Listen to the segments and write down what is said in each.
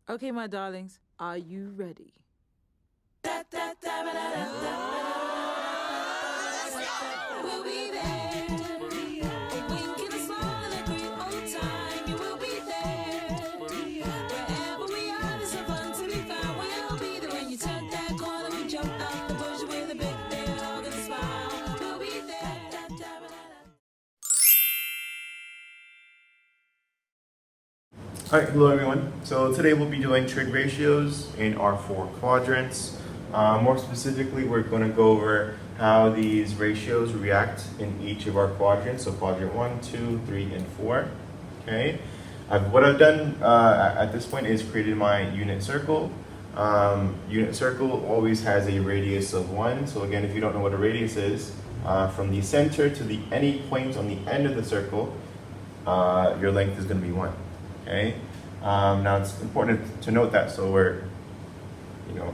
Okay, my darlings, are you ready? We'll be there. Winking a smile and a great old time. You will be there. Wherever we are, there's some fun to be found. We'll be there when you turn that corner. We jump out the bush with a big bear hug and a smile. We'll be there. Alright, hello everyone. So today we'll be doing trig ratios in our four quadrants. More specifically, we're going to go over how these ratios react in each of our quadrants. So quadrant 1, 2, 3, and 4. Okay. What I've done at this point is created my unit circle. Unit circle always has a radius of 1. So again, if you don't know what a radius is, from the center to any point on the end of the circle, your length is going to be 1. Okay. Now it's important to note that, so we're,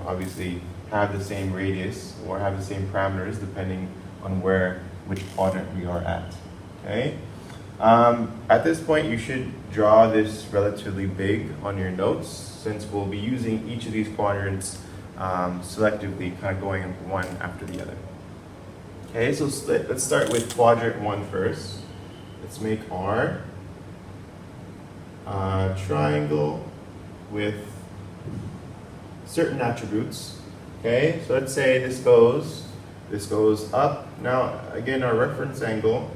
obviously have the same radius or have the same parameters depending on which quadrant we are at. Okay. At this point, you should draw this relatively big on your notes, since we'll be using each of these quadrants selectively, kind of going one after the other. Okay, so let's start with quadrant 1 first. Let's make our triangle with certain attributes. Okay, so let's say this goes up. Now again, our reference angle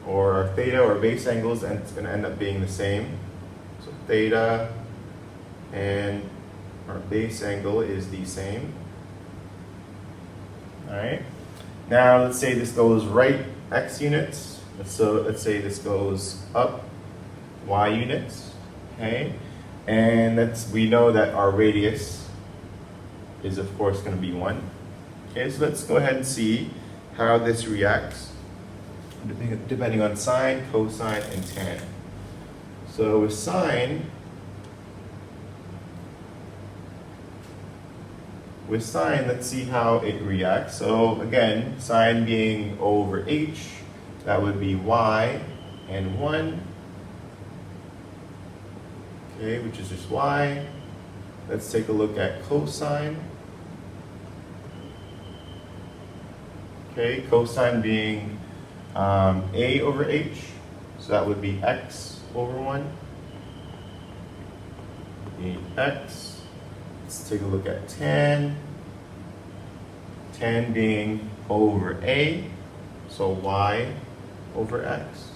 or our theta or base angles, and it's going to end up being the same. So theta and our base angle is the same. All right. Now let's say this goes right x units. So let's say this goes up y units. Okay, and we know that our radius is of course going to be 1. Okay, so let's go ahead and see how this reacts depending on sine, cosine, and tan. So with sine, let's see how it reacts. So again, sine being over h, that would be y and 1. Okay, which is just y. Let's take a look at cosine. Okay, cosine being a over h, so that would be x over 1. X. Let's take a look at tan. Tan being over a, so y over x.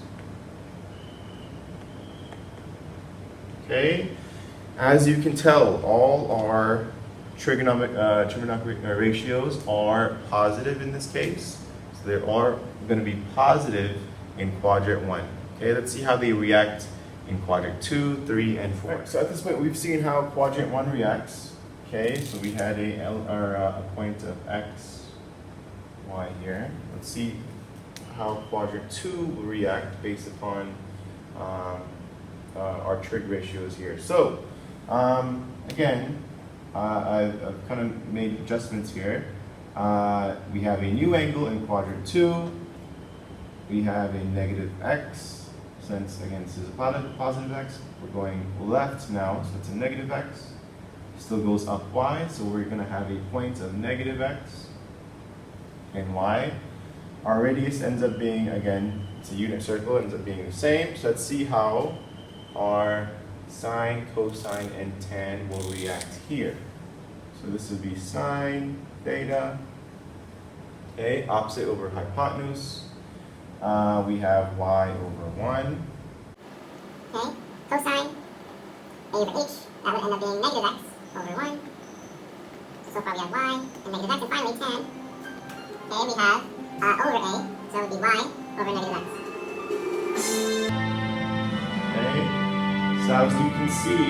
Okay, as you can tell, all our trigonometric ratios are positive in this case. So they are going to be positive in quadrant 1. Okay, let's see how they react in quadrant 2, 3, and 4. Right, so at this point, we've seen how quadrant 1 reacts. Okay, so we had a point of x, y here. Let's see how quadrant 2 will react based upon our trig ratios here. So again, I've kind of made adjustments here. We have a new angle in quadrant 2. We have a negative x. Since again this is a positive x, we're going left now, so it's a negative x. Still goes up y, so we're going to have a point of negative x and y. Our radius ends up being, again, it's a unit circle, ends up being the same. So let's see how our sine, cosine, and tan will react here. So this would be sine theta, okay, opposite over hypotenuse. We have y over 1. Okay, cosine a over h, that would end up being negative x over 1. So far we have y and negative x, and finally tan. Okay, we have over a, so it would be y over negative x. Okay. So as you can see,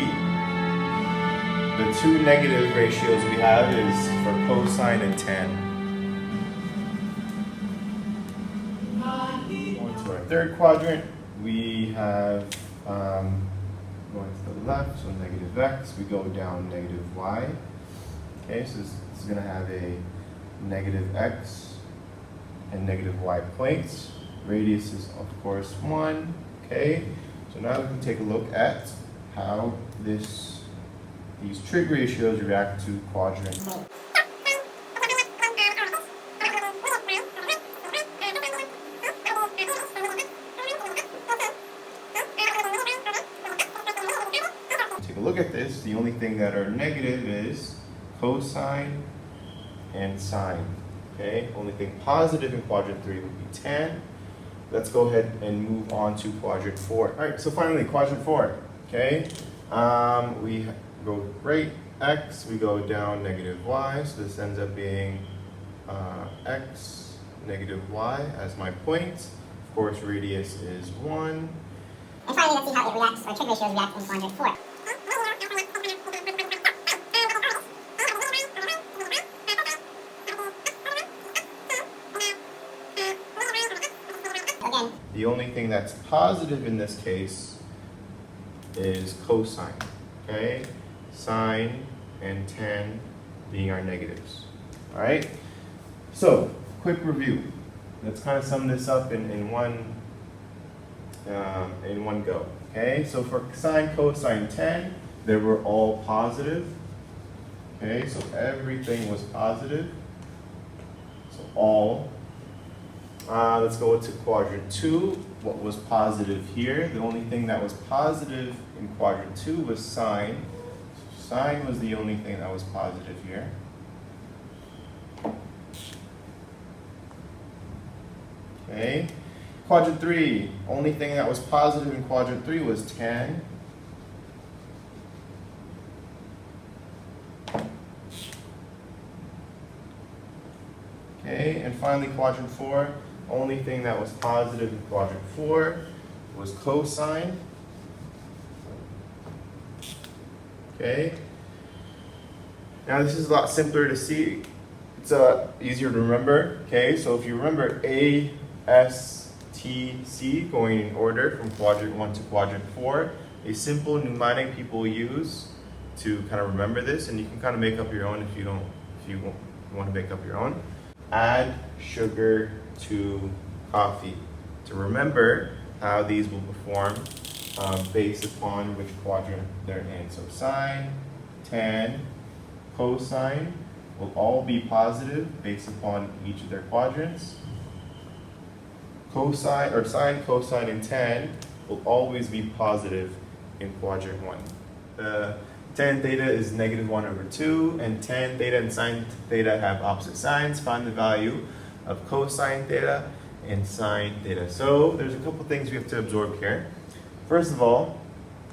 the two negative ratios we have is for cosine and tan. Going to our third quadrant, we have going to the left, so negative x, we go down negative y. Okay, so this is going to have a negative x and negative y plates. Radius is of course 1. Okay, so now we can take a look at how this these trig ratios react to quadrant. Take a look at this. The only thing that are negative is cosine and sine. Okay, only thing positive in quadrant 3 would be tan. Let's go ahead and move on to quadrant 4. All right, so finally quadrant 4. Okay, we go right x, we go down negative y, so this ends up being x negative y as my point. Of course, radius is 1. And finally, let's see how it reacts, or trig ratios react in quadrant 4. Again, The only thing that's positive in this case is cosine, okay? Sine and tan being our negatives, all right? So, quick review. Let's kind of sum this up in one go, okay? So for sine, cosine, tan, they were all positive, okay? So everything was positive, so all. Let's go to quadrant 2. What was positive here? The only thing that was positive in quadrant 2 was sine. Sine was the only thing that was positive here. Okay. Quadrant 3. Only thing that was positive in quadrant 3 was tan. Okay, and finally quadrant 4. Only thing that was positive in quadrant 4 was cosine. Okay. Now this is a lot simpler to see. It's easier to remember. Okay, so if you remember A, S, T, C going in order from quadrant 1 to quadrant 4, a simple mnemonic people use to kind of remember this, and you can kind of make up your own if you want to make up your own. Add sugar to coffee. To remember how these will perform based upon which quadrant they're in. So sine, tan, cosine will all be positive based upon each of their quadrants. Cosine or sine, cosine, and tan will always be positive in quadrant 1. Tan theta is -1/2, and tan theta and sine theta have opposite signs. Find the value of cosine theta and sine theta. So there's a couple things we have to absorb here. First of all,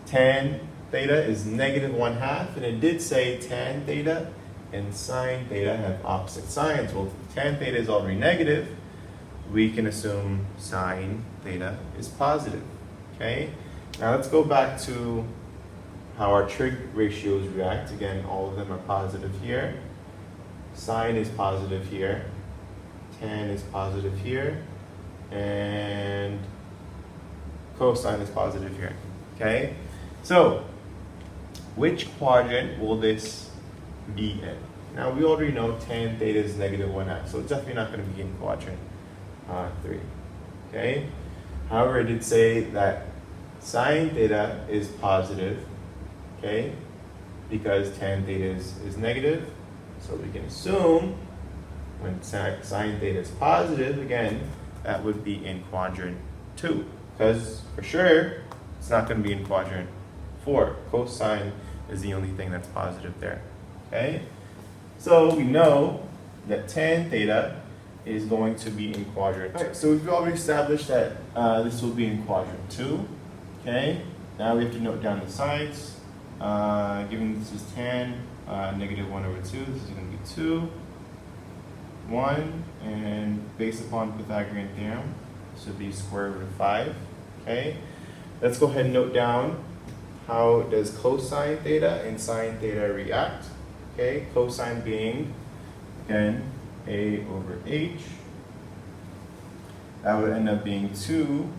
tan theta is -1/2, and it did say tan theta and sine theta have opposite signs. Well, if tan theta is already negative, we can assume sine theta is positive. Okay, now let's go back to how our trig ratios react. Again, all of them are positive here. Sine is positive here. Tan is positive here. And cosine is positive here. Okay? So, which quadrant will this be in? Now, we already know tan theta is -1/2, so it's definitely not going to be in quadrant 3. Okay? However, it did say that sine theta is positive. Okay, because tan theta is negative, so we can assume when sine theta is positive, again, that would be in quadrant 2, because for sure it's not going to be in quadrant 4. Cosine is the only thing that's positive there. Okay, so we know that tan theta is going to be in quadrant 2. Right, so we've already established that this will be in quadrant 2. Okay, now we have to note down the sides. Given this is tan, -1/2, this is going to be 2, 1, and based upon Pythagorean theorem, this would be square root of 5. Okay, let's go ahead and note down how does cosine theta and sine theta react. Okay, cosine being, again, A over H. That would end up being 2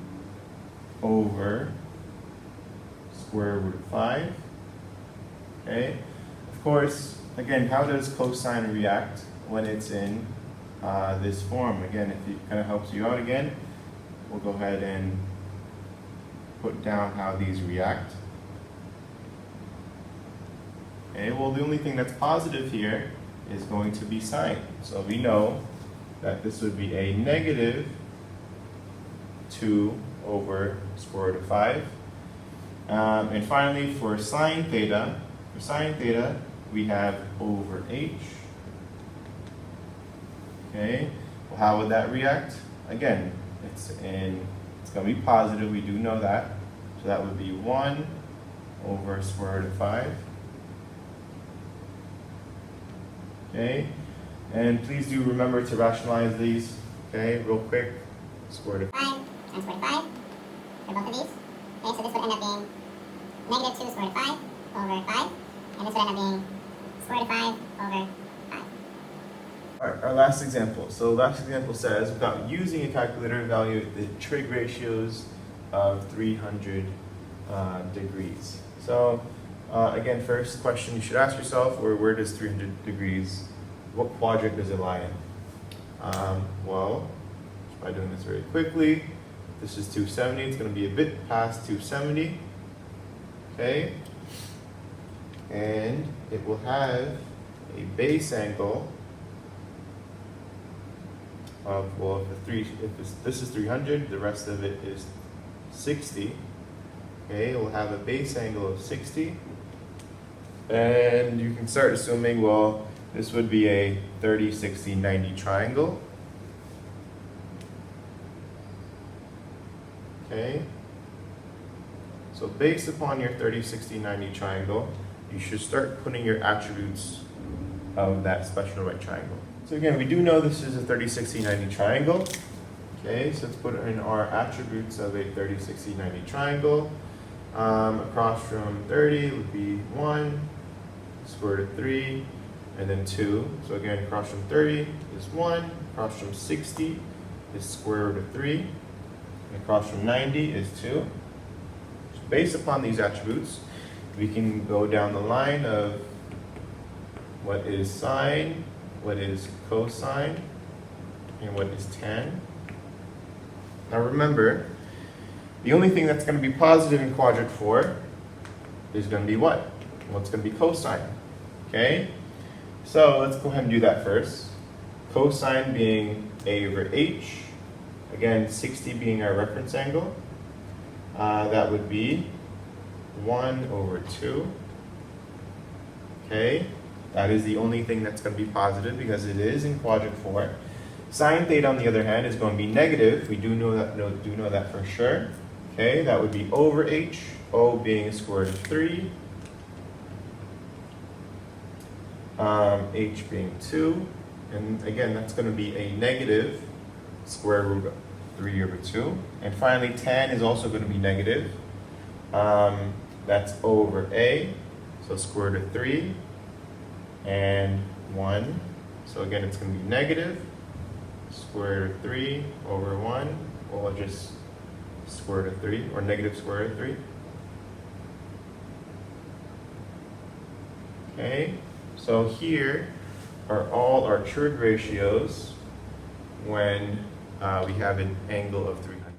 over square root of 5. Okay, of course, again, how does cosine react when it's in this form? Again, if it kind of helps you out again, we'll go ahead and put down how these react. Okay, well, the only thing that's positive here is going to be sine. So we know that this would be a negative 2 over square root of 5. And finally, for sine theta, we have over h. Okay, well, how would that react? Again, it's going to be positive, we do know that. So that would be 1 over square root of 5. Okay, and please do remember to rationalize these, okay, real quick. Square root of 5 and square root of 5 for both of these. Okay, so this would end up being negative 2 square root of 5 over 5, and this would end up being square root of 5 over 5. Alright, our last example. So last example says, without using a calculator, evaluate the trig ratios of 300 degrees. So again, first question you should ask yourself, where does 300 degrees, what quadrant does it lie in? Well, by doing this very quickly, this is 270, it's going to be a bit past 270, okay? And it will have a base angle of, well, this is 300, the rest of it is 60. Okay, we'll have a base angle of 60. And you can start assuming, well, this would be a 30, 60, 90 triangle. Okay. So based upon your 30, 60, 90 triangle, you should start putting your attributes of that special right triangle. So again, we do know this is a 30, 60, 90 triangle. Okay, so let's put in our attributes of a 30, 60, 90 triangle. Across from 30 would be 1, square root of 3, and then 2. So again, across from 30 is 1, across from 60 is square root of 3, and across from 90 is 2. So based upon these attributes, we can go down the line of what is sine, what is cosine, and what is tan. Now remember, the only thing that's going to be positive in quadrant 4 is going to be what? Well, it's going to be cosine. Okay? So let's go ahead and do that first. Cosine being a over h. Again, 60 being our reference angle. That would be 1 over 2. Okay? That is the only thing that's going to be positive because it is in quadrant 4. Sine theta, on the other hand, is going to be negative. We do know that for sure. Okay, that would be over h, O being square root of 3, h being 2, and again, that's going to be a negative square root of 3 over 2. And finally, tan is also going to be negative. That's over a, so square root of 3, and 1. So again, it's going to be negative square root of 3 over 1, or just square root of 3, or negative square root of 3. Okay, so here are all our trig ratios when we have an angle of 300.